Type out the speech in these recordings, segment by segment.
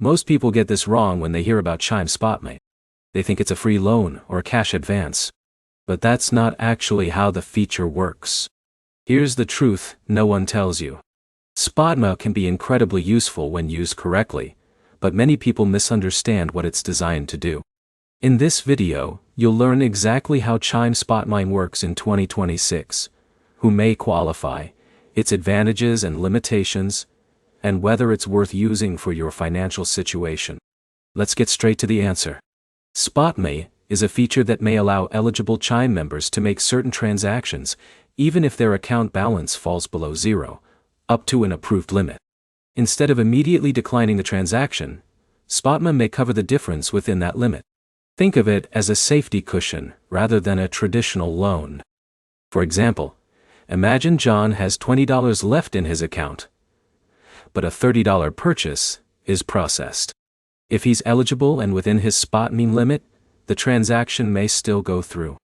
Most people get this wrong when they hear about Chime SpotMe. They think it's a free loan or a cash advance. But that's not actually how the feature works. Here's the truth no one tells you. SpotMe can be incredibly useful when used correctly, but many people misunderstand what it's designed to do. In this video, you'll learn exactly how Chime SpotMe works in 2026, who may qualify, its advantages and limitations, and whether it's worth using for your financial situation. Let's get straight to the answer. SpotMe is a feature that may allow eligible Chime members to make certain transactions, even if their account balance falls below zero, up to an approved limit. Instead of immediately declining the transaction, SpotMe may cover the difference within that limit. Think of it as a safety cushion rather than a traditional loan. For example, imagine John has $20 left in his account, but a $30 purchase is processed. If he's eligible and within his SpotMe limit, the transaction may still go through.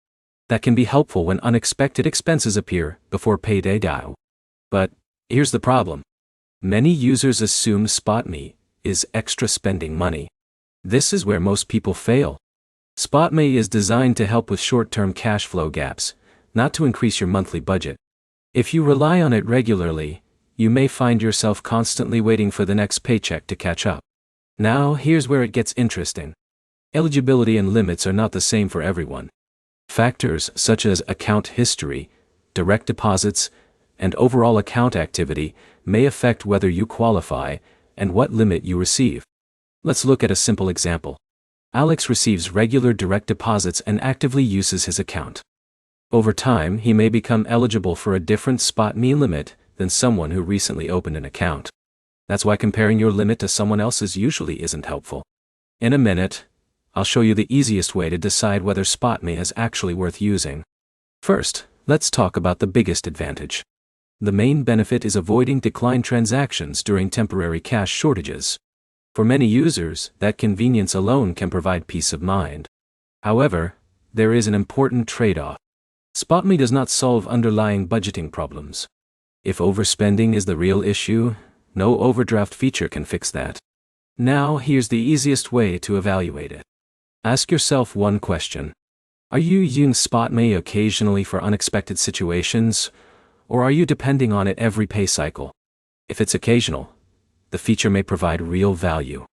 That can be helpful when unexpected expenses appear before payday dial. But here's the problem. Many users assume SpotMe is extra spending money. This is where most people fail. SpotMe is designed to help with short-term cash flow gaps, not to increase your monthly budget. If you rely on it regularly, you may find yourself constantly waiting for the next paycheck to catch up. Now, here's where it gets interesting. Eligibility and limits are not the same for everyone. Factors such as account history, direct deposits, and overall account activity may affect whether you qualify and what limit you receive. Let's look at a simple example. Alex receives regular direct deposits and actively uses his account. Over time, he may become eligible for a different SpotMe limit than someone who recently opened an account. That's why comparing your limit to someone else's usually isn't helpful. In a minute, I'll show you the easiest way to decide whether SpotMe is actually worth using. First, let's talk about the biggest advantage. The main benefit is avoiding declined transactions during temporary cash shortages. For many users, that convenience alone can provide peace of mind. However, there is an important trade-off. SpotMe does not solve underlying budgeting problems. If overspending is the real issue, no overdraft feature can fix that. Now, here's the easiest way to evaluate it. Ask yourself one question. Are you using SpotMe occasionally for unexpected situations, or are you depending on it every pay cycle? If it's occasional, the feature may provide real value.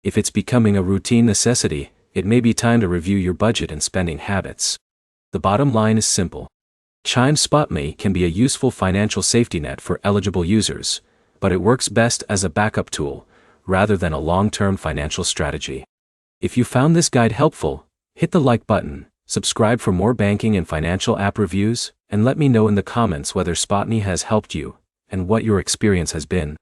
If it's becoming a routine necessity, it may be time to review your budget and spending habits. The bottom line is simple. Chime SpotMe can be a useful financial safety net for eligible users, but it works best as a backup tool, rather than a long-term financial strategy. If you found this guide helpful, hit the like button, subscribe for more banking and financial app reviews, and let me know in the comments whether SpotMe has helped you, and what your experience has been.